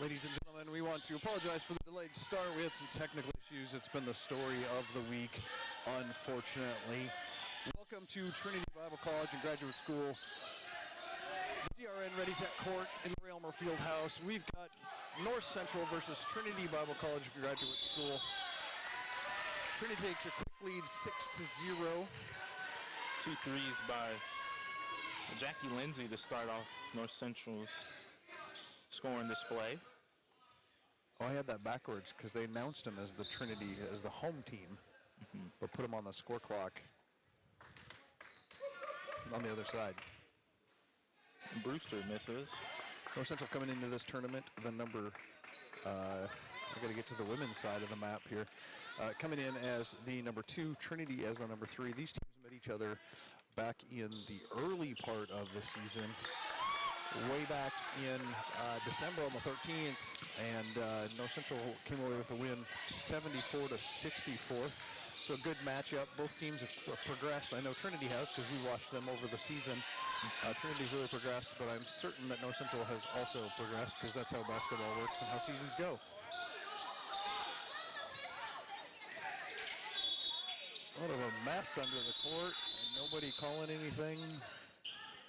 Ladies and gentlemen, we want to apologize for the delayed start. We had some technical issues. It's been the story of the week, unfortunately. Welcome to Trinity Bible College and Graduate School. DRN Ready Tech Court in the Railmer Fieldhouse. We've got North Central versus Trinity Bible College and Graduate School. Trinity takes a quick lead, 6-0. 2 threes by Jackie Lindsay to start off North Central's scoring display. Oh, I had that backwards because they announced him as the Trinity, as the home team, but put him on the score clock on the other side. Brewster misses. North Central coming into this tournament, the number, I got to get to the women's side of the map here. Coming in as the number 2, Trinity as the number 3. These teams met each other back in the early part of the season, way back in December on the 13th, and North Central came away with a win 74-64. So a good matchup. Both teams have progressed. I know Trinity has because we watched them over the season. Trinity's really progressed, but I'm certain that North Central has also progressed because that's how basketball works and how seasons go. What of a mess under the court, and nobody calling anything.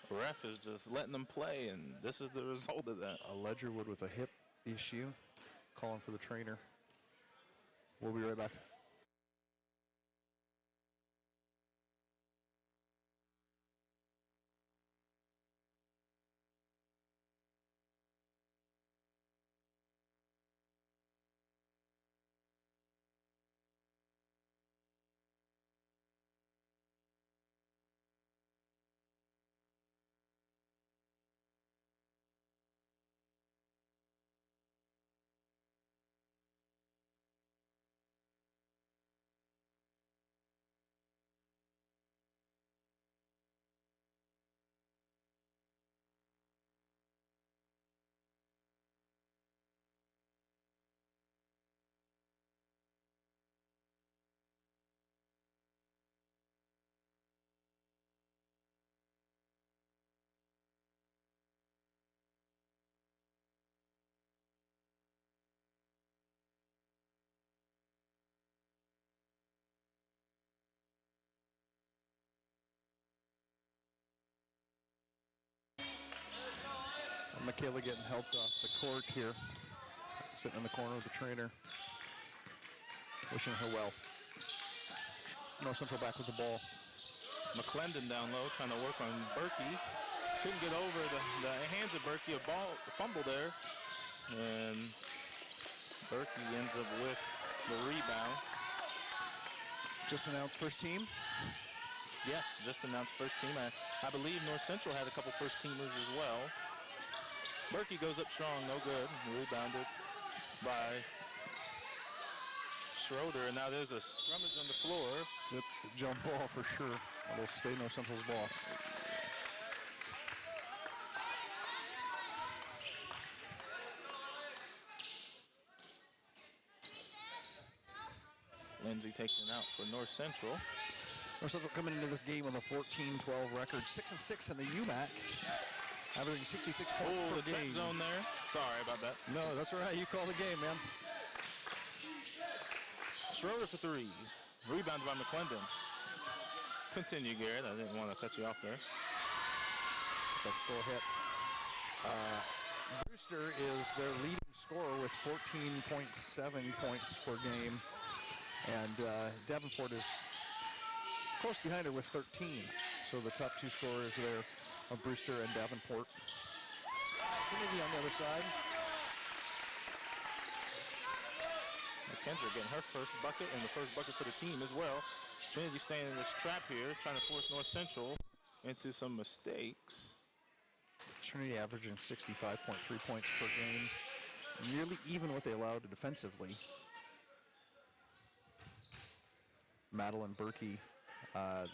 The ref is just letting them play, and this is the result of that. Ledgerwood with a hip issue, calling for the trainer. We'll be right back. Michaela getting helped off the court here, sitting in the corner with the trainer, wishing her well. North Central back with the ball. McClendon down low, trying to work on Berkey. Couldn't get over the hands of Berkey. A fumble there, and Berkey ends up with the rebound. Just announced first team? Yes, just announced first team. I believe North Central had a couple first teamers as well. Berkey goes up strong, no good. Rebounded by Schroeder, and now there's a scrummage on the floor. Zip jump ball for sure. It'll stay North Central's ball. Lindsay taking it out for North Central. North Central coming into this game with a 14-12 record, 6-6 in the UMAC. Averaging 66 points per the trap game. zone there. Sorry about that. No, that's all right. You call the game, man. Schroeder for 3. Rebounded by McClendon. Continue, Garrett. I didn't want to cut you off there. That score hit. Brewster is their leading scorer with 14.7 points per game. And Davenport is close behind her with 13. So the top 2 scorers there of Brewster and Davenport. Trinity on the other side. McKendra getting her first bucket and the first bucket for the team as well. Trinity staying in this trap here, trying to force North Central into some mistakes. Trinity averaging 65.3 points per game. Nearly even what they allowed defensively. Madeline Berkey,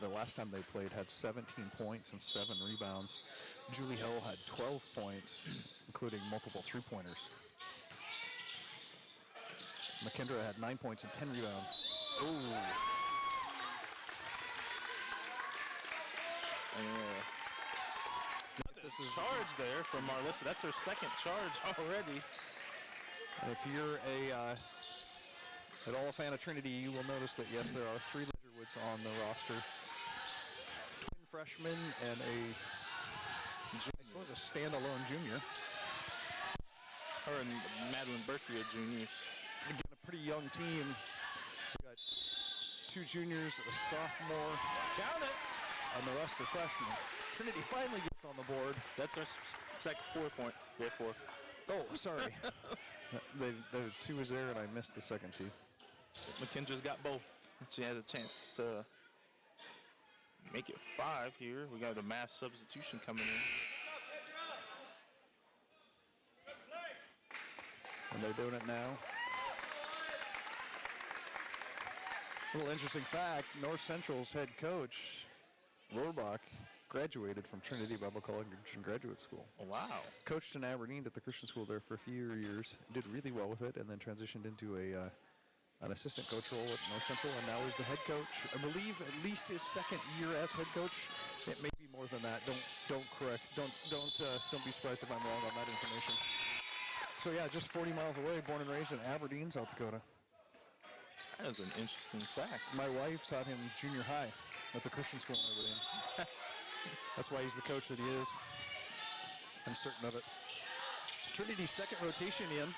the last time they played, had 17 points and 7 rebounds. Julie Hill had 12 points, including multiple three-pointers. McKendra had 9 points and 10 rebounds. Ooh. This is charge there from Marlissa. That's her second charge already. And if you're at all a fan of Trinity, you will notice that, yes, there are 3 Ledgerwoods on the roster. Twin freshmen and I suppose a standalone junior. Her and Madeline Berkey are juniors. Again, a pretty young team. We got 2 juniors, a sophomore. Count it. And the rest are freshmen. Trinity finally gets on the board. That's our second 4 points. We have 4. Oh, sorry. The 2 was there, and I missed the second 2. McKendra's got both. She has a chance to make it 5 here. We got a mass substitution coming in. And they're doing it now. A little interesting fact, North Central's head coach, Rohrbach, graduated from Trinity Bible College and Graduate School. Oh, wow. Coached in Aberdeen at the Christian school there for a few years, did really well with it, and then transitioned into an assistant coach role at North Central, and now he's the head coach. I believe at least his second year as head coach. It may be more than that. Don't be surprised if I'm wrong on that information. So yeah, just 40 miles away, born and raised in Aberdeen, South Dakota. That is an interesting fact. My wife taught him junior high at the Christian school in Aberdeen. That's why he's the coach that he is. I'm certain of it. Trinity's second rotation in.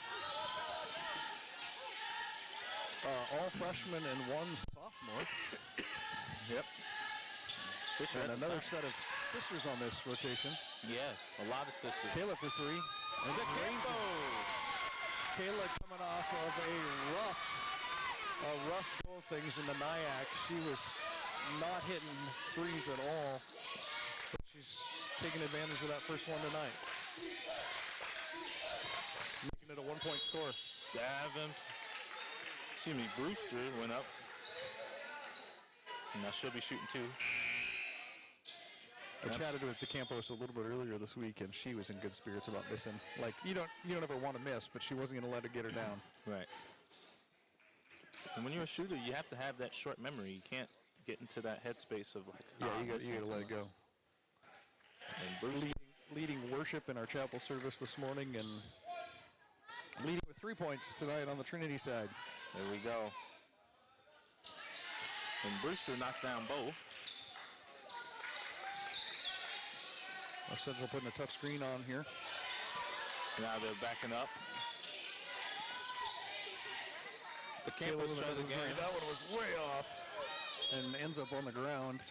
All freshmen and 1 sophomore. Yep. Fisher and another set of sisters on this rotation. Yes, a lot of sisters. Kayla for 3. And the Campos. Kayla coming off of a rough go of things in the NIAC. She was not hitting 3s at all. But she's taking advantage of that first one tonight. Making it a 1-point score. Brewster went up. Now she'll be shooting 2. I chatted with DeCampos a little bit earlier this week, and she was in good spirits about missing. Like, you don't ever want to miss, but she wasn't going to let it get her down. Right. And when you're a shooter, you have to have that short memory. You can't get into that headspace of like, you got to let it go. And Bruce leading worship in our chapel service this morning, and leading with 3 points tonight on the Trinity side. There we go. And Brewster knocks down both. Our Central putting a tough screen on here. Now they're backing up. The Campos tries again. That one was way off and ends up on the ground.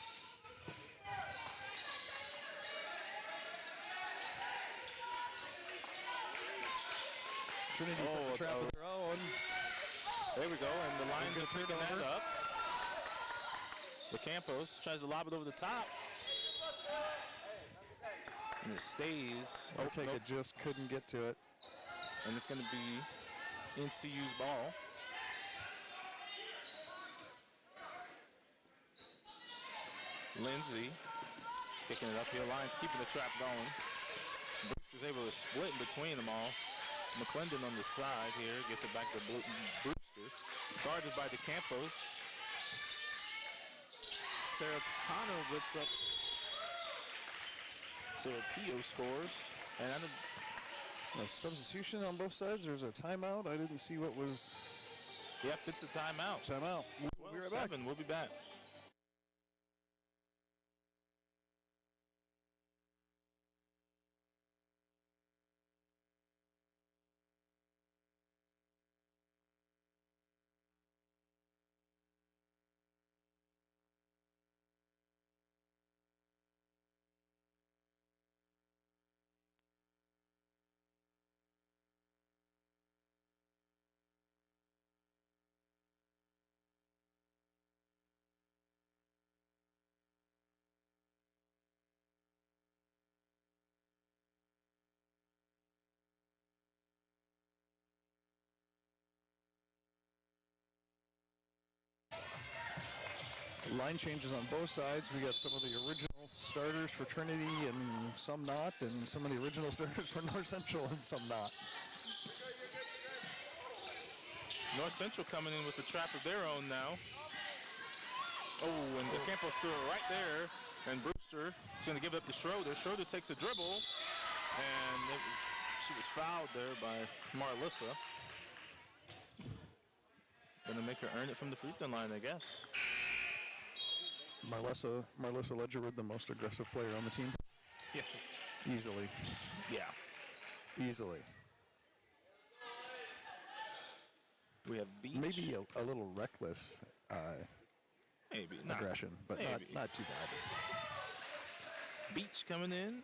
Trinity set the trap of their own. There we go, and the Lions are picking that up. The Campos tries to lob it over the top. And it stays. It just couldn't get to it. And it's going to be NCU's ball. Lindsay kicking it up here. Lions keeping the trap going. Brewster's able to split in between them all. McClendon on the side here gets it back to Brewster. Guarded by the Campos. Sarah Connor gets up. Sarah Pio scores. And a substitution on both sides. There's a timeout. I didn't see what was. Yep, it's a timeout. Timeout. We'll be right back. We'll be back. Line changes on both sides. We got some of the original starters for Trinity and some not, and some of the original starters for North Central and some not. North Central coming in with the trap of their own now. Oh, and the Campos threw it right there. And Brewster is going to give it up to Schroeder. Schroeder takes a dribble, and she was fouled there by Marlissa. Gonna make her earn it from the free throw line, I guess. Marlessa Ledgerwood, the most aggressive player on the team. Yes. Easily. Yeah. Easily. We have Beach. Maybe a little reckless Maybe. aggression, but maybe. not too bad. Beach coming in,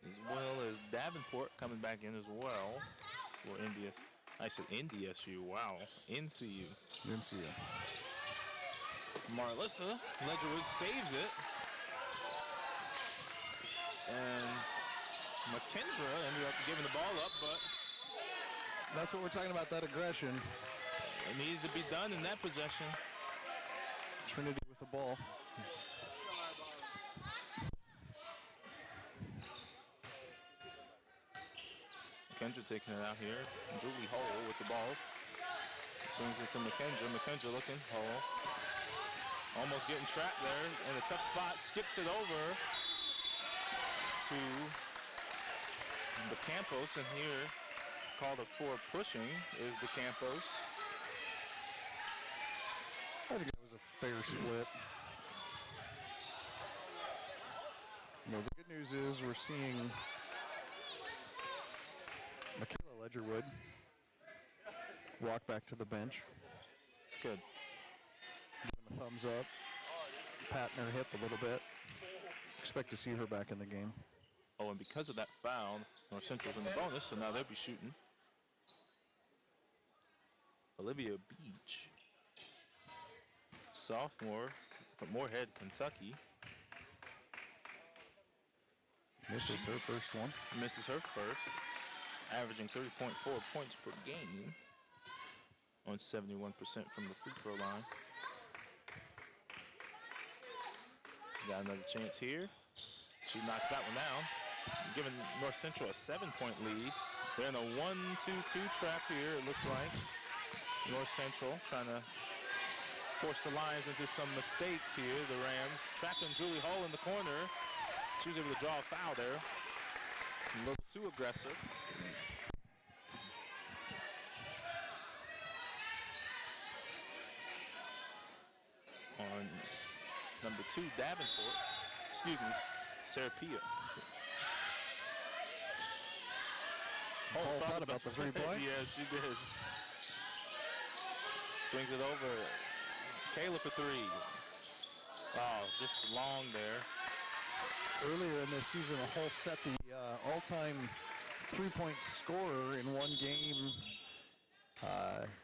as well as Davenport coming back in as well for NDS. I said NDSU. Wow. NCU. NCU. Marlissa Ledgerwood saves it. And McKendra ended up giving the ball up, but That's what we're talking about, that aggression. it needed to be done in that possession. Trinity with the ball. McKendra taking it out here. Julie Hull with the ball. Swings it to McKendra. McKendra looking. Hull. Almost getting trapped there in a tough spot. Skips it over to the Campos. And here, called for pushing is the Campos. I think it was a fair split. No, the good news is we're seeing Michaela Ledgerwood walk back to the bench. It's good. Give him a thumbs up. Patting her hip a little bit. Expect to see her back in the game. Oh, and because of that foul, North Central's in the bonus, so now they'll be shooting. Olivia Beach, sophomore from Moorhead, Kentucky. Misses her first one. Misses her first, averaging 30.4 points per game on 71% from the free throw line. Got another chance here. She knocks that one down, giving North Central a 7-point lead. They're in a 1-2-2 trap here, it looks like. North Central trying to force the Lions into some mistakes here. The Rams trapping Julie Hull in the corner. She was able to draw a foul there. A little too aggressive. On number 2, Davenport. Excuse me, Serapia. Paul thought about the three-point. Yes, she did. Swings it over. Kayla for 3. Oh, just long there. Earlier in this season, Hull set the all-time three-point scorer in one game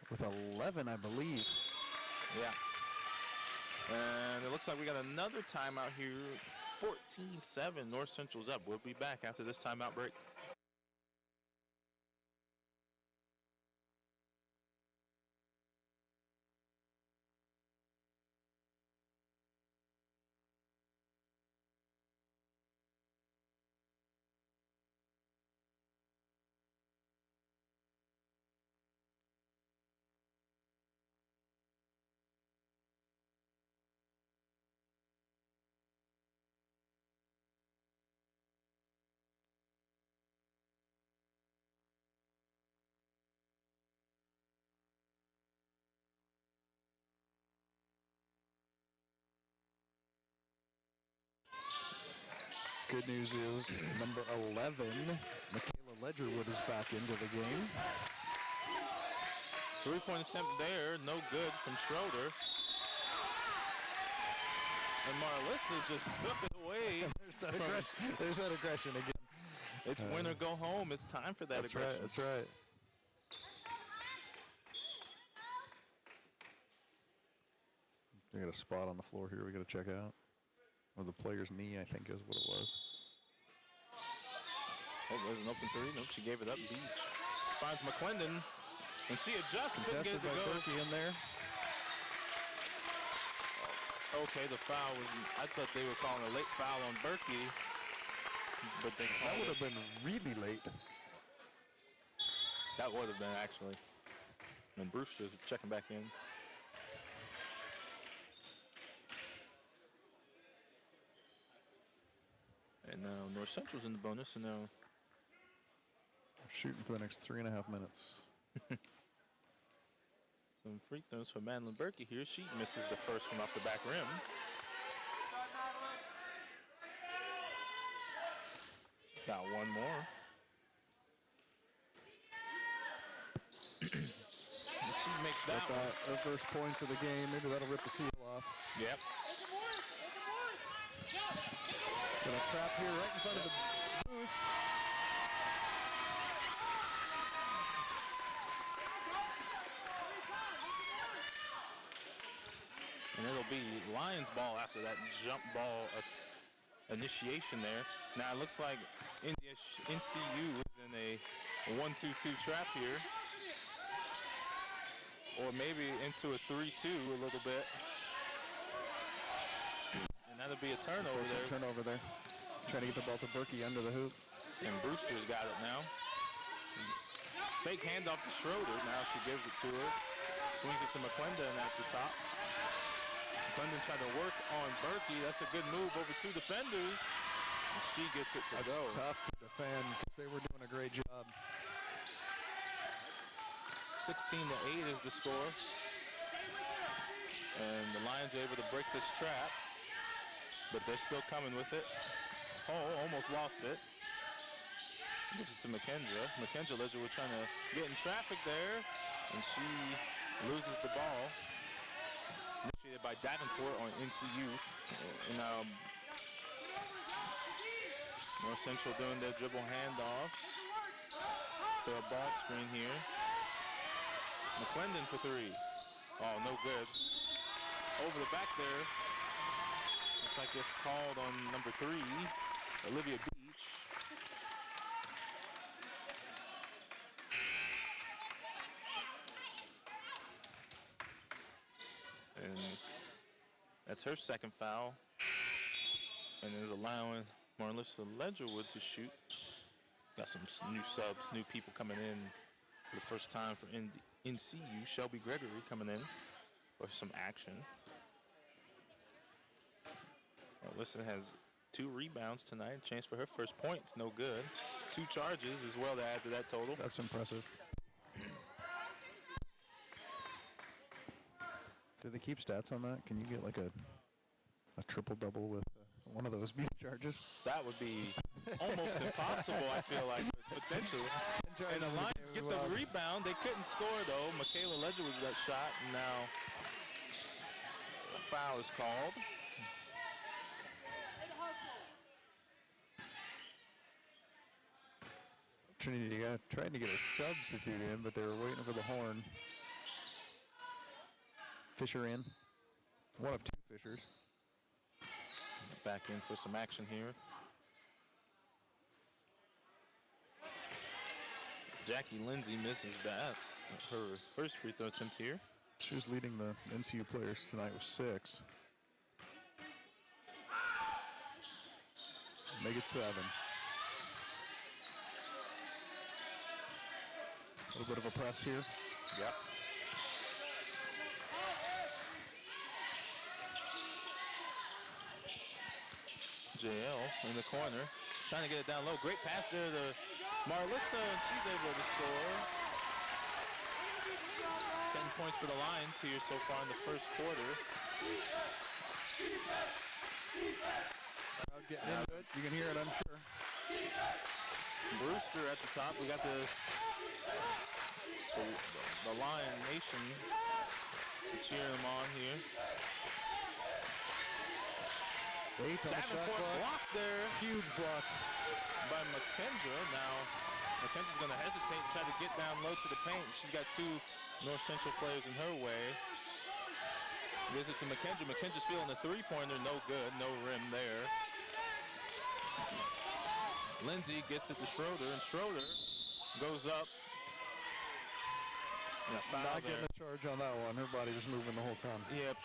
with 11, I believe. Yeah. And it looks like we got another timeout here. 14-7, North Central's up. We'll be back after this timeout break. Good news is number 11, Michaela Ledgerwood, is back into the game. 3-point attempt there, no good from Schroeder. And Marlissa just took it away. There's that aggression again. It's win or go home. It's time for that aggression. That's right. We got a spot on the floor here we got to check out. Or the player's knee, I think, is what it was. Oh, there's an open 3. Nope, she gave it up. Beach finds McClendon, and she adjusts. Couldn't get it to Contested by go. Berkey in there. Okay, the foul was. I thought they were calling a late foul on Berkey, but they That called would it. have been really late. That would have been actually. And Brewster's checking back in. And now North Central's in the bonus, and now Shooting for the next 3.5 minutes. Some free throws for Madeline Berkey here. She misses the first one off the back rim. She's got one more. She makes that one. Her first points of the game. Maybe that'll rip the seal off. Yep. Got a trap here right in front of the booth. And it'll be Lions ball after that jump ball initiation there. Now it looks like NCU is in a 1-2-2 trap here. Or maybe into a 3-2 a little bit. And that'll be a turnover there. Turnover there. Trying to get the ball to Berkey under the hoop. And Brewster's got it now. Fake handoff to Schroeder. Now she gives it to her. Swings it to McClendon at the top. McClendon tried to work on Berkey. That's a good move over two defenders. And she gets it to go. That's tough to defend because they were doing a great job. 16-8 is the score. And the Lions are able to break this trap. But they're still coming with it. Oh, almost lost it. Gives it to McKendra. McKendra Ledger was trying to get in traffic there. And she loses the ball. Initiated by Davenport on NCU. And North Central doing their dribble handoffs to a ball screen here. McClendon for three. Oh, no good. Over the back there. Looks like it's called on number 3, Olivia Beach. And that's her second foul. And is allowing Marlissa Ledgerwood to shoot. Got some new subs, new people coming in for the first time for NCU. Shelby Gregory coming in for some action. Marlissa has 2 rebounds tonight. Chance for her first points, no good. 2 charges as well to add to that total. That's impressive. Do they keep stats on that? Can you get like a triple-double with one of those beat charges? That would be almost impossible, I feel like, potentially. And the Lions get the rebound. They couldn't score, though. Michaela Ledgerwood got shot, and now a foul is called. Trinity tried to get a substitute in, but they were waiting for the horn. Fisher in. One of 2 Fishers. Back in for some action here. Jackie Lindsay misses that. Her first free throw attempt here. She was leading the NCU players tonight with 6. Make it 7. A little bit of a press here. Yep. JL in the corner, trying to get it down low. Great pass there to Marlissa, and she's able to score. 10 points for the Lions here so far in the first quarter. Crowd getting into it. You can hear it, I'm sure. Brewster at the top. We got the Lion Nation to cheer them on here. Davenport block there. Huge block by McKendra. Now, McKendra's going to hesitate and try to get down low to the paint. She's got 2 North Central players in her way. Gives it to McKendra. McKendra's feeling the 3-pointer. No good. No rim there. Lindsay gets it to Schroeder, and Schroeder goes up. Not getting a charge on that one. Her body was moving the whole time. Yep.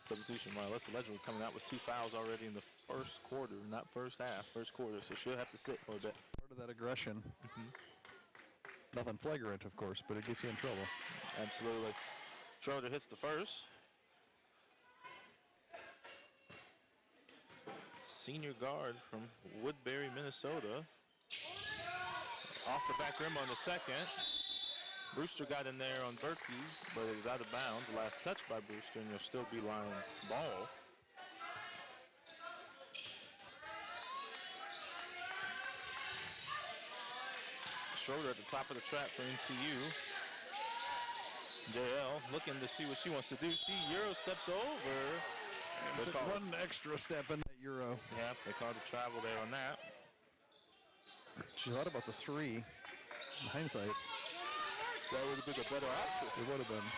Substitution, Marlissa Ledgerwood coming out with 2 fouls already in the first quarter, not first half, first quarter, so she'll have to sit for a bit. Part of that aggression. Nothing flagrant, of course, but it gets you in trouble. Absolutely. Schroeder hits the first. senior guard from Woodbury, Minnesota. Off the back rim on the second. Brewster got in there on Berkey, but it was out of bounds. Last touch by Brewster, and it'll still be Lions ball. Schroeder at the top of the trap for NCU. JL looking to see what she wants to do. She Euro steps over. Took one extra step in that Euro. Yeah, they called a travel there on that. She thought about the three. In hindsight, That would have been a better option. it would have been.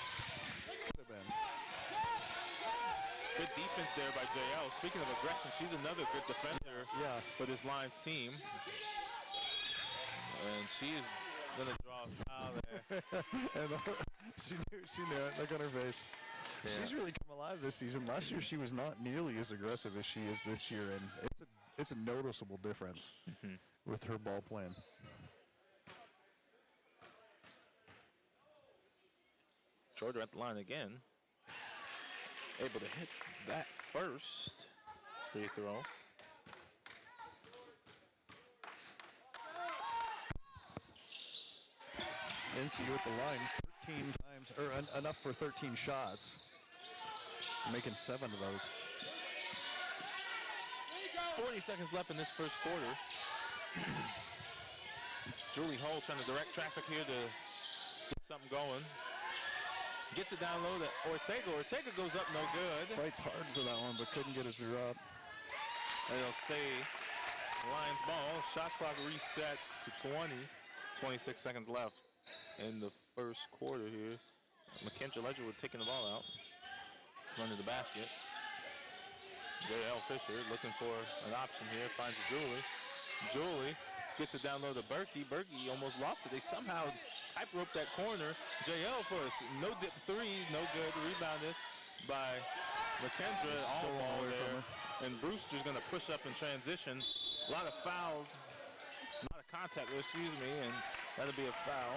Could have been. Good defense there by JL. Speaking of aggression, she's another good defender for this Lions team. And she is going to draw a foul there. And she knew it. Look on her face. Yeah. She's really come alive this season. Last year she was not nearly as aggressive as she is this year, and it's a noticeable difference with her ball playing. Schroeder at the line again. Able to hit that first free throw. NCU at the line 13 times, or enough for 13 shots. Making 7 of those. 40 seconds left in this first quarter. Julie Hull trying to direct traffic here to get something going. Gets it down low to Ortega. Ortega goes up, no good. Fights hard for that one, but couldn't get it to drop. And it'll stay Lions ball. Shot clock resets to 20. 26 seconds left in the first quarter here. McKendra Ledgerwood taking the ball out. Running the basket. J.L. Fisher looking for an option here. Finds Julie. Julie gets it down low to Berkey. Berkey almost lost it. They somehow tightrope that corner. J.L. for a no-dip three. No good. Rebounded by McKendra. All ball there. And Brewster's going to push up in transition. A lot of fouls. Not a contact, excuse me. And that'll be a foul.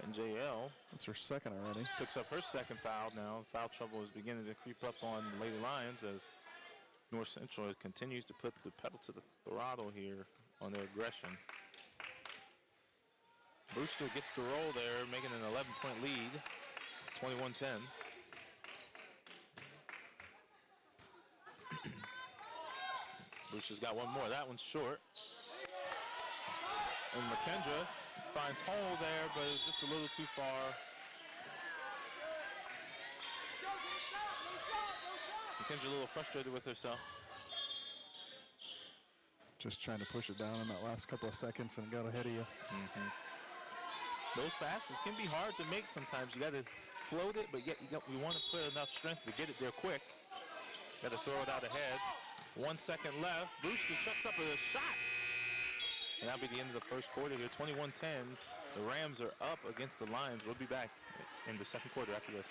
And JL, that's her second already, picks up her second foul now. Foul trouble is beginning to creep up on the Lady Lions as North Central continues to put the pedal to the throttle here on their aggression. Brewster gets the roll there, making an 11-point lead, 21-10. Brewster's got one more. That one's short. And McKendra finds hole there, but it's just a little too far. McKendra a little frustrated with herself. Just trying to push it down in that last couple of seconds and got ahead of you. Those passes can be hard to make sometimes. You got to float it, but yet we want to put enough strength to get it there quick. Got to throw it out ahead. 1 second left. Brewster chucks up with a shot. And that'll be the end of the first quarter here, 21-10. The Rams are up against the Lions. We'll be back in the second quarter after this.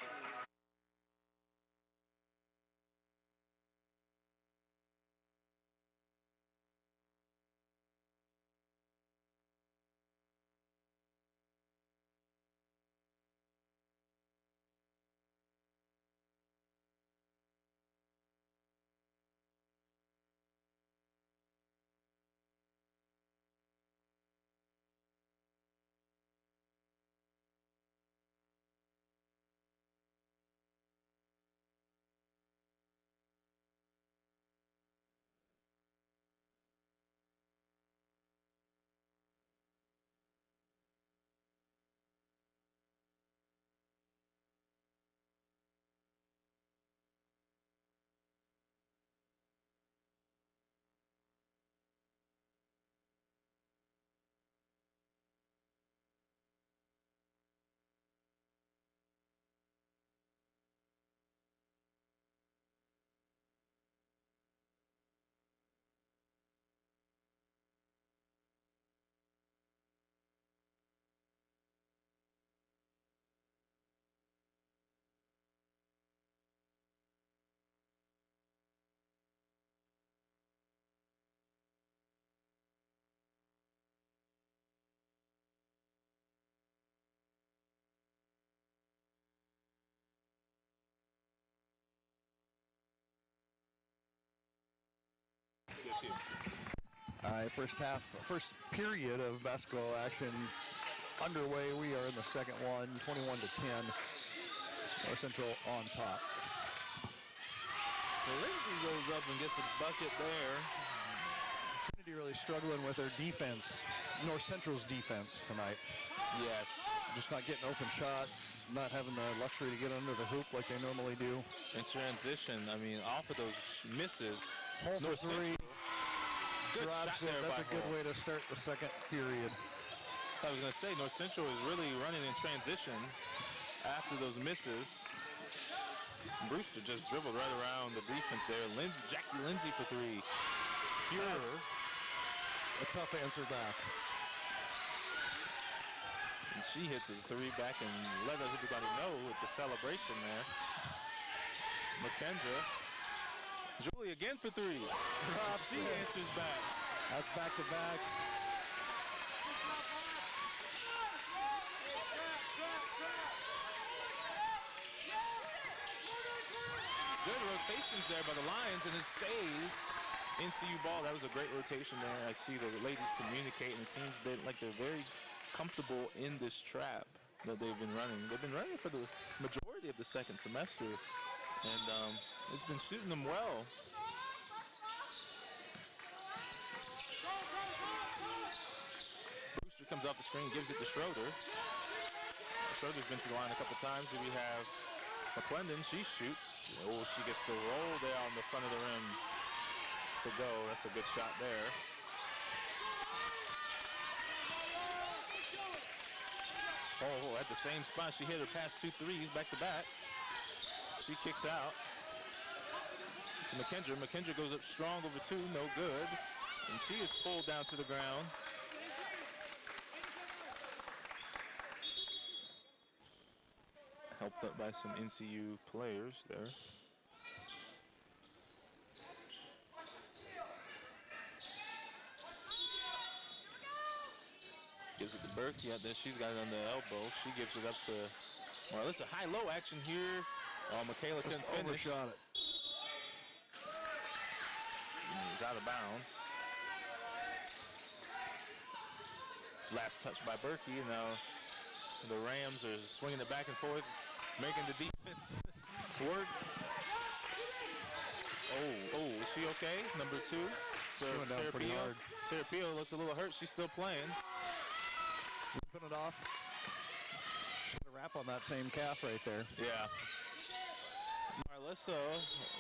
All right, first period of basketball action underway. We are in the second one, 21 to 10. North Central on top. Well, Lindsay goes up and gets a bucket there. Trinity really struggling with their defense, North Central's defense tonight. Yes. Just not getting open shots, not having the luxury to get under the hoop like they normally do. In transition, I mean, off of those misses, Hole for North three. Good Drops shot it. there That's by a good Hall. way to start the second period. I was going to say, North Central is really running in transition after those misses. Brewster just dribbled right around the defense there. Jackie Lindsay for three. Pure. A tough answer back. And she hits a three back and let everybody know with the celebration there. McKendra. Julie again for three. She answers back. That's back to back. Good rotations there by the Lions, and it stays NCU ball. That was a great rotation there. I see the ladies communicate, and it seems like they're very comfortable in this trap that they've been running. They've been running for the majority of the second semester, and it's been suiting them well. Brewster comes off the screen, gives it to Schroeder. Schroeder's been to the line a couple times. Here we have McClendon. She shoots. Oh, she gets the roll there on the front of the rim to go. That's a good shot there. Oh, at the same spot, she hit her past 2 threes back to back. She kicks out to McKendra. McKendra goes up strong over two, no good. And she is pulled down to the ground. Helped up by some NCU players there. Gives it to Berkey out there. She's got it on the elbow. She gives it up to Marlissa. High-low action here. Michaela couldn't finish. Overshot it. He's out of bounds. Last touch by Berkey. Now the Rams are swinging it back and forth, making the defense work. Oh, is she okay? Number two. Sarah Pio. Sarah Pio looks a little hurt. She's still playing. Put it off. She's got a wrap on that same calf right there. Yeah. Marlissa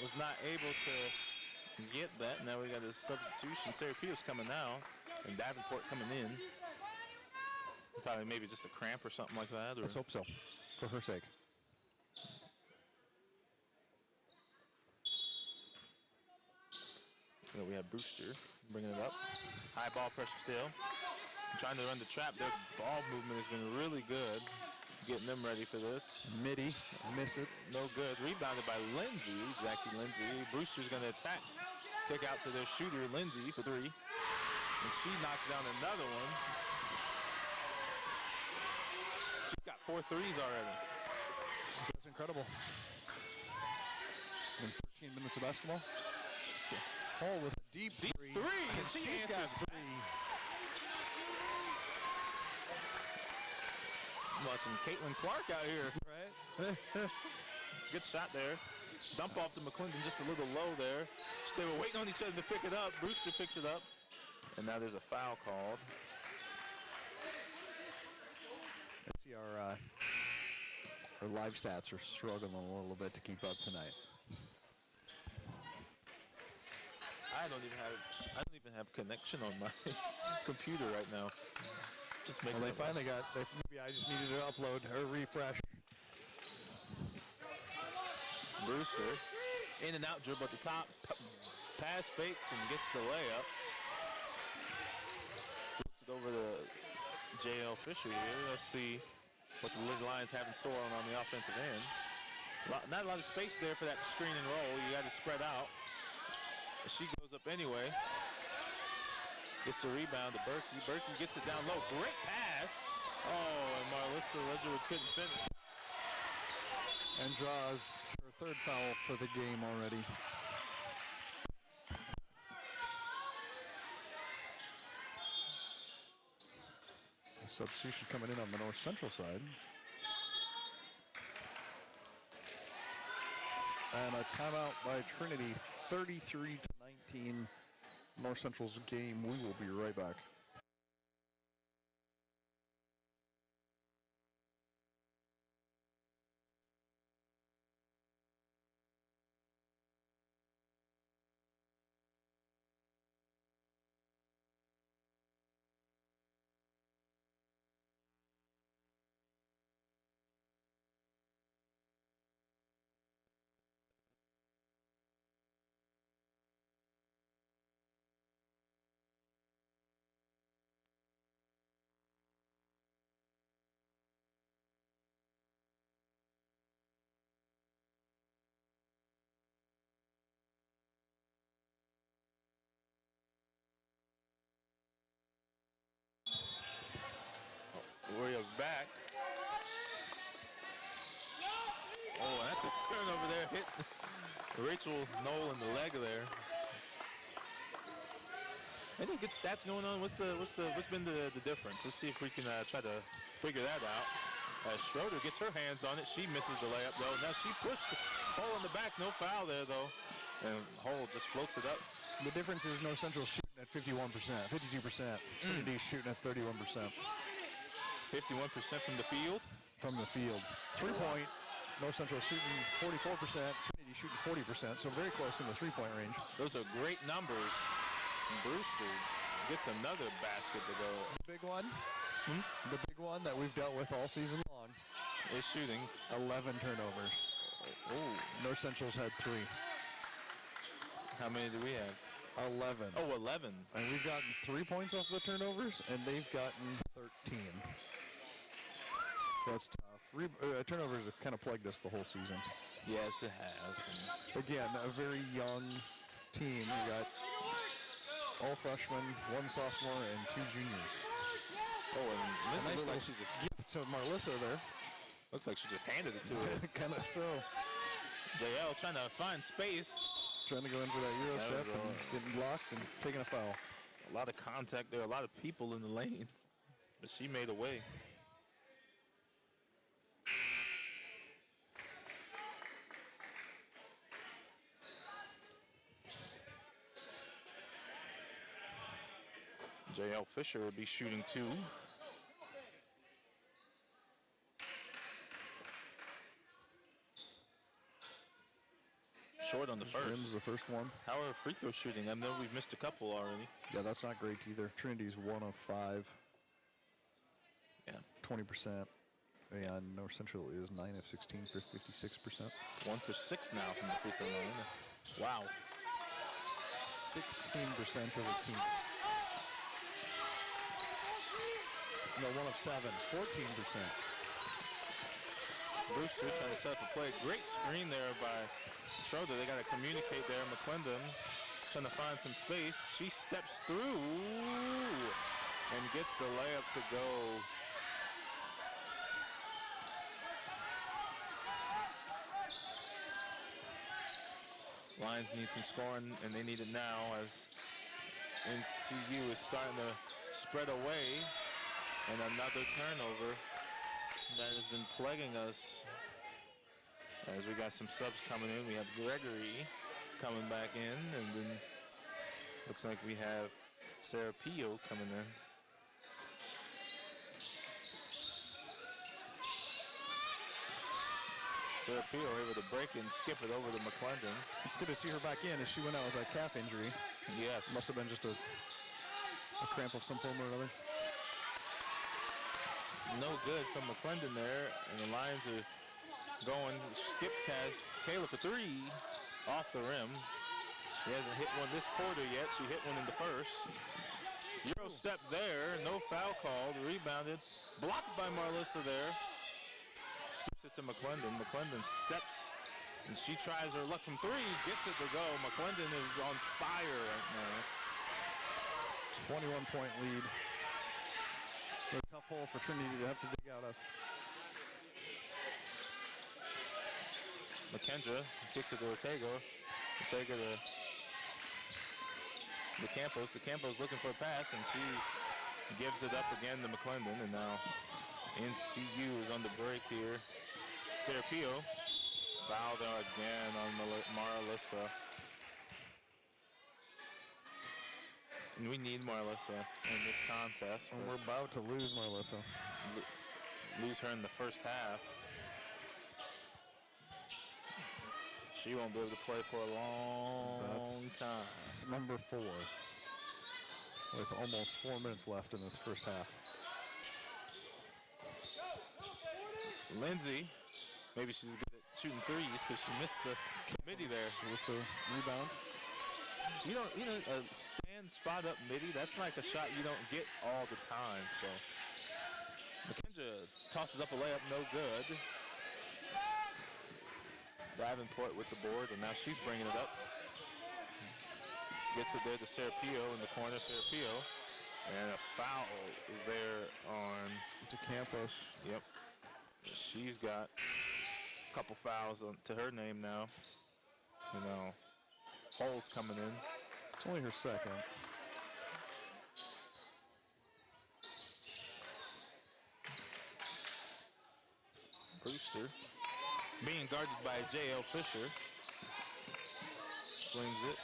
was not able to get that. Now we got a substitution. Sarah Pio's coming now, and Davenport coming in. Probably maybe just a cramp or something like that. Or let's hope so, for her sake. We have Brewster bringing it up. High ball pressure still. Trying to run the trap. Their ball movement has been really good. Getting them ready for this. Midi, miss it. No good. Rebounded by Lindsay, Jackie Lindsay. Brewster's going to attack. Kick out to their shooter, Lindsay, for three. And she knocked down another one. She's got 4 threes already. That's incredible. In 13 minutes of basketball. Hall with a deep three. And she's got three. I'm watching Caitlin Clark out here. Right. Good shot there. Dump off to McClendon just a little low there. They were waiting on each other to pick it up. Brewster picks it up. And now there's a foul called. Let's see our live stats are struggling a little bit to keep up tonight. I don't even have connection on my computer right now. Just making they finally got. Maybe I just needed to upload or refresh. Brewster in and out dribble at the top, pass fakes and gets the layup. Flips it over to J.L. Fisher here. Let's see what the Lady Lions have in store on the offensive end. Not a lot of space there for that screen and roll. You got to spread out. She goes up anyway. Gets the rebound to Berkey. Berkey gets it down low. Great pass. Oh, and Marlissa Ledgerwood couldn't finish. And draws her third foul for the game already. Substitution coming in on the North Central side. And a timeout by Trinity, 33-19. North Central's game. We will be right back. Warriors back. Oh, that's a turnover there. Hit Rachel Knoll in the leg there. Any good stats going on? What's been the difference? Let's see if we can try to figure that out. As Schroeder gets her hands on it, she misses the layup though. Now she pushed Hull in the back, no foul there though, and Hull just floats it up. The difference is North Central shooting at 51%, 52%. Trinity shooting at 31%. 51% from the field. From the field. 3-point. North Central shooting 44%. Trinity shooting 40%. So very close in the 3-point range. Those are great numbers. Brewster gets another basket to go. The big one. The big one that we've dealt with all season long is shooting 11 turnovers. Oh, North Central's had 3. How many do we have? 11. Oh, 11. And we've gotten 3 points off the turnovers, and they've gotten 13. That's tough. Turnovers have kind of plagued us the whole season. Yes, it has. Again, a very young team. We got all freshmen, 1 sophomore, and 2 juniors. Oh, and a nice looks like little she just gift to Marlissa there. looks like she just handed it to her. Kind of so. JL trying to find space. Trying to go in for that Euro step and getting blocked and taking a foul. A lot of contact there, a lot of people in the lane, but she made a way. JL Fisher will be shooting 2. Short on the first. Wins the first one. How are free throw shooting? I know we've missed a couple already. Yeah, that's not great either. Trinity's 1 of 5. Yeah. 20%. And North Central is 9 of 16 for 56%. 1 for 6 now from the free throw line. Wow. 16% of the team. No, 1 of 7. 14%. Brewster trying to set up a play. Great screen there by Schroeder. They got to communicate there. McClendon trying to find some space. She steps through and gets the layup to go. Lions need some scoring, and they need it now as NCU is starting to spread away. And another turnover that has been plaguing us. As we got some subs coming in, we have Gregory coming back in, and then looks like we have Sarah Pio coming in. Sarah Pio able to break and skip it over to McClendon. It's good to see her back in as she went out with that calf injury. Yes. Must have been just a cramp of some form or another. No good from McClendon there, and the Lions are going. Skip has Kayla for 3 off the rim. She hasn't hit one this quarter yet. She hit one in the first. Euro step there, no foul called. Rebounded, blocked by Marlissa there. Skips it to McClendon. McClendon steps, and she tries her luck from 3. Gets it to go. McClendon is on fire right now. 21-point lead. A tough hole for Trinity to have to dig out of. McKendra kicks it to Ortega. Ortega to Campos. The Campos looking for a pass, and she gives it up again to McClendon, and now NCU is on the break here. Serapio fouled again on Maralissa. And we need Maralissa in this contest. And we're about to lose Maralissa. Lose her in the first half. She won't be able to play for a long time. Number 4. With almost 4 minutes left in this first half. Lindsay, maybe she's good at shooting threes because she missed the midi there. With the rebound. You know, a stand spot up midi, that's like a shot you don't get all the time. So McKendra tosses up a layup, no good. Davenport with the board, and now she's bringing it up. Gets it there to Serapio in the corner, Serapio. And a foul there on... To Campos. Yep. She's got a couple fouls to her name now. You know, Hull's coming in. It's only her second. Brewster being guarded by J.L. Fisher. Swings it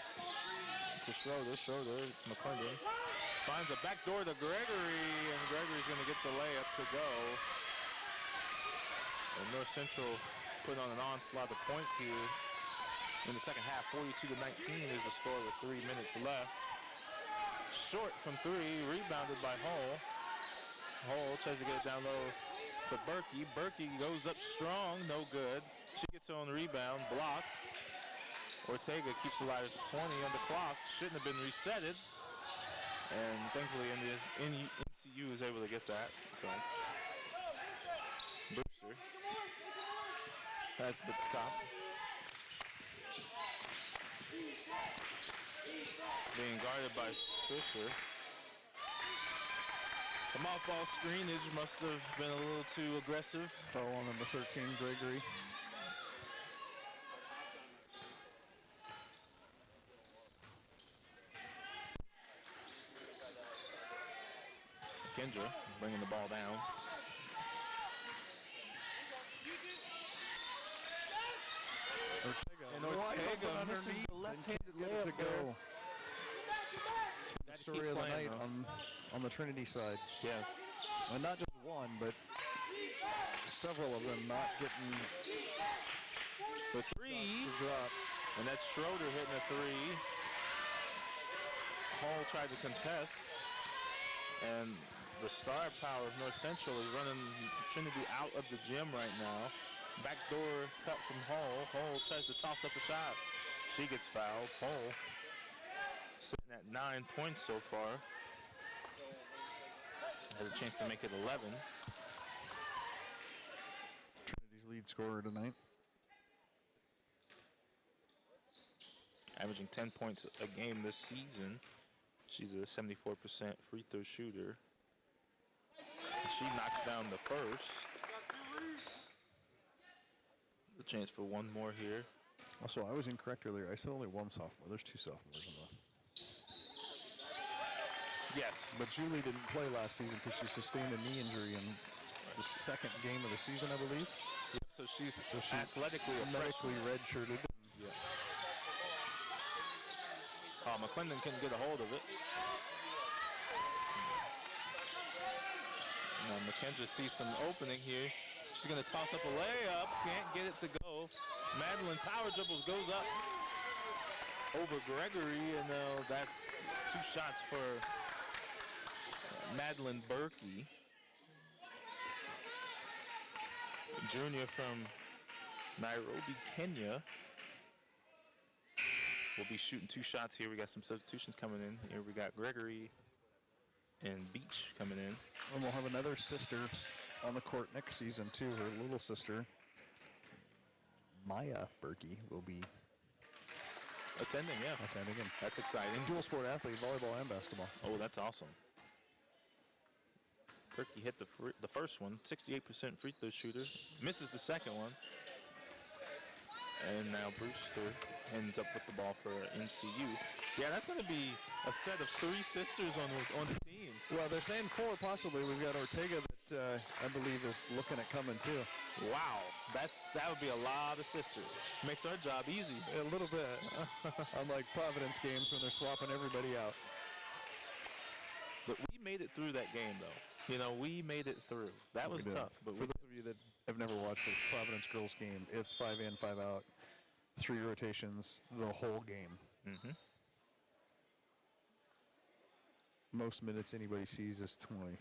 to Schroeder. Schroeder, McClendon finds a backdoor to Gregory, and Gregory's going to get the layup to go. And North Central put on an onslaught of points here in the second half. 42-19 is the score with 3 minutes left. Short from 3, rebounded by Hull. Hull tries to get it down low to Berkey. Berkey goes up strong, no good. She gets her own rebound, blocked. Ortega keeps it alive at 20 on the clock. Shouldn't have been resetted. And thankfully NCU is able to get that. So Brewster has it at the top. Being guarded by Fisher. The off-ball screenage must have been a little too aggressive. Foul on number 13, Gregory. Kendra bringing the ball down. Ortega. And Ortega underneath the left-handed get it layup to go. there. The story of the night on the Trinity side. Yeah. And not just one, but several of them not getting the three to drop. And that's Schroeder hitting a three. Hall tried to contest. And the star power of North Central is running Trinity out of the gym right now. Backdoor cut from Hull. Hull tries to toss up a shot. She gets fouled. Hull sitting at 9 points so far. Has a chance to make it 11. Trinity's lead scorer tonight. Averaging 10 points a game this season. She's a 74% free throw shooter. She knocks down the first. A chance for one more here. Also, I was incorrect earlier. I said only one sophomore. There's 2 sophomores in the... Yes. But Julie didn't play last season because she sustained a knee injury in the second game of the season, I believe. Yep, so she's athletically medically redshirted. Yeah. McClendon couldn't get a hold of it. Now McKendra sees some opening here. She's going to toss up a layup. Can't get it to go. Madeline power dribbles, goes up over Gregory, and that's 2 shots for Madeline Berkey. Junior from Nairobi, Kenya. We'll be shooting 2 shots here. We got some substitutions coming in. Here we got Gregory and Beach coming in. And we'll have another sister on the court next season, too. Her little sister, Maya Berkey, will be attending, yeah. Attending. That's exciting. Dual sport athlete, volleyball and basketball. Oh, that's awesome. Berkey hit the first one, 68% free throw shooter. Misses the second one. And now Brewster ends up with the ball for NCU. Yeah, that's going to be a set of 3 sisters on the team. Well, they're saying 4 possibly. We've got Ortega that I believe is looking at coming too. Wow, that would be a lot of sisters. Makes our job easy. A little bit. Unlike Providence games when they're swapping everybody out. But we made it through that game, though. You know, we made it through. That was tough. But for those of you that have never watched a Providence girls game, it's 5 in, 5 out, 3 rotations, the whole game. Mm-hmm. Most minutes anybody sees is 20.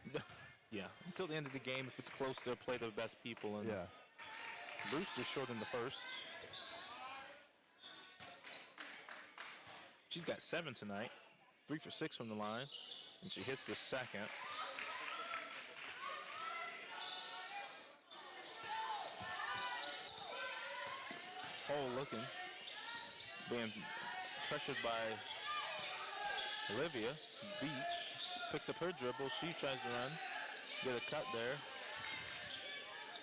Yeah, until the end of the game, if it's close, they'll play the best people. And yeah. Brewster's short in the first. She's got 7 tonight, 3 for 6 from the line, and she hits the second. Hole looking, being pressured by Olivia. Beach picks up her dribble. She tries to run, get a cut there.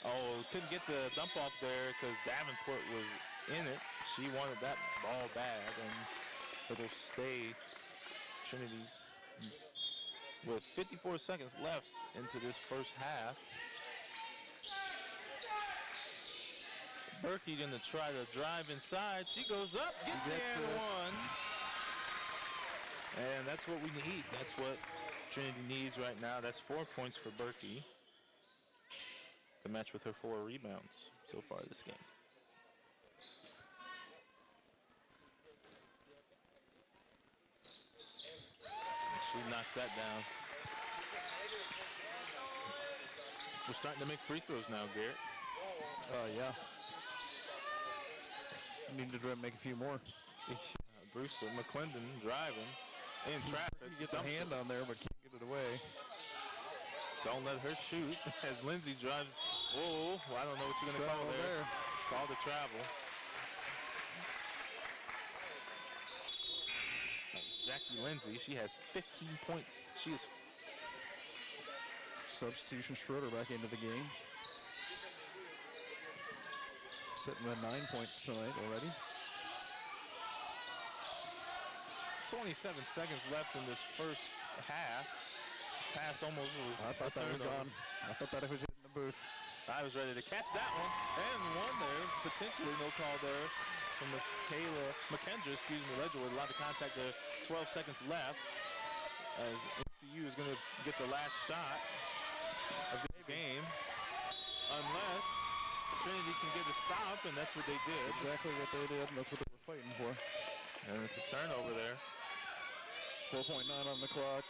Oh, couldn't get the dump off there because Davenport was in it. She wanted that ball bad, and it'll stay Trinity's with 54 seconds left into this first half. Berkey gonna try to drive inside. She goes up, gets the and one. And that's what we need. That's what Trinity needs right now. That's 4 points for Berkey to match with her 4 rebounds so far this game. And she knocks that down. We're starting to make free throws now, Garrett. Yeah. Need to make a few more. Brewster, McClendon driving in traffic. Gets a hand on there, but can't get it away. Don't let her shoot as Lindsay drives. Whoa, well, I don't know what you're going to call there. Call the travel. Jackie Lindsay, she has 15 points. She is substitution. Schroeder back into the game. Sitting at 9 points tonight already. 27 seconds left in this first half. Pass almost was. I thought that was gone. I thought that it was hitting the booth. I was ready to catch that one. And one there. Potentially no call there from McKendra, Ledger with a lot of contact there. 12 seconds left. As NCU is going to get the last shot of this game. Unless Trinity can get a stop, and that's what they did. That's exactly what they did, and that's what they were fighting for. And it's a turnover there. 4.9 on the clock.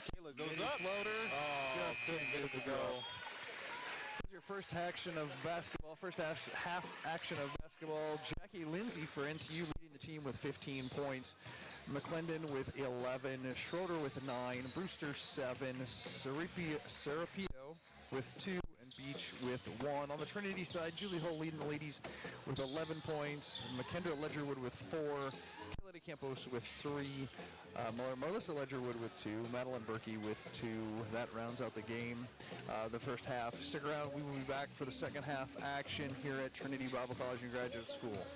Kayla goes up. Floater. Oh, just didn't get it to go. This is your first action of basketball, first half action of basketball. Jackie Lindsay for NCU leading the team with 15 points. McClendon with 11, Schroeder with 9, Brewster 7, Serapio with 2, and Beach with 1. On the Trinity side, Julie Hull leading the ladies with 11 points, McKendra Ledgerwood with 4, Kayla Campos with 3, Melissa Ledgerwood with 2, Madeline Berkey with 2. That rounds out the game, the first half. Stick around, we will be back for the second half action here at Trinity Bible College and Graduate School.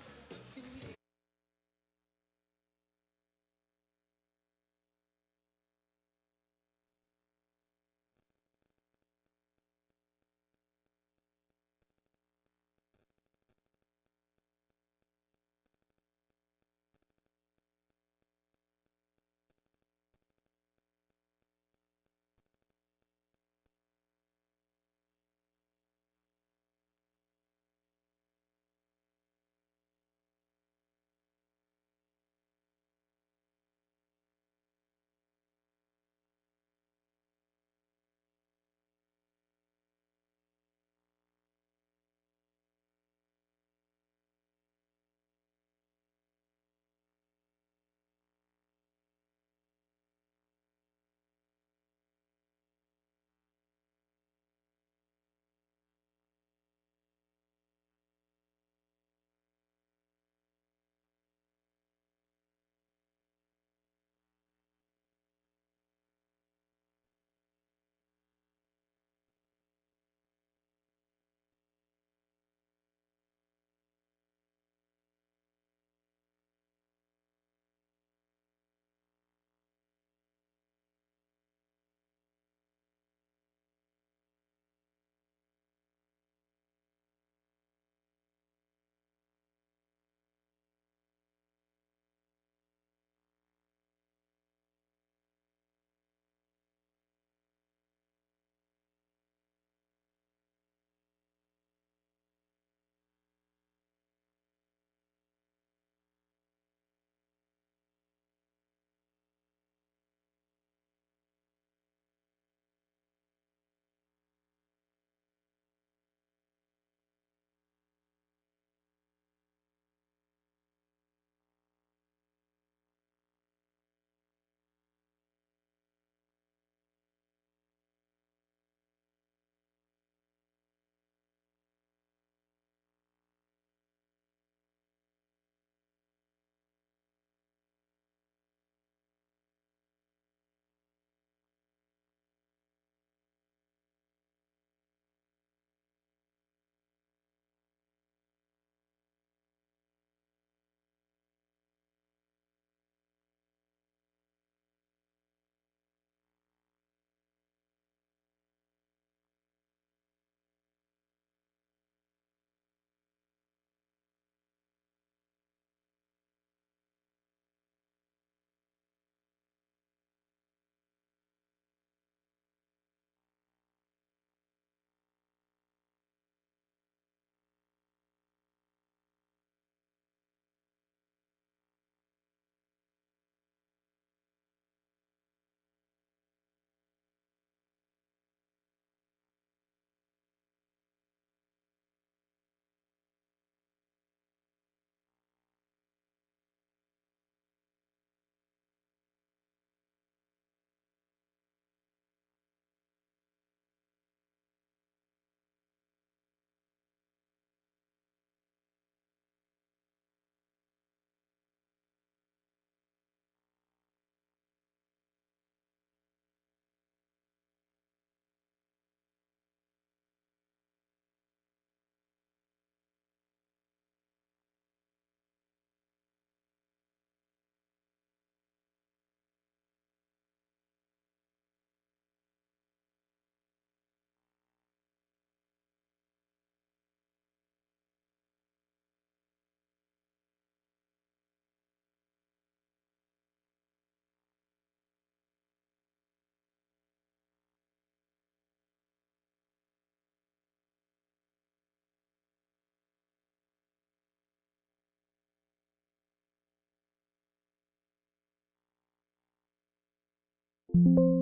you.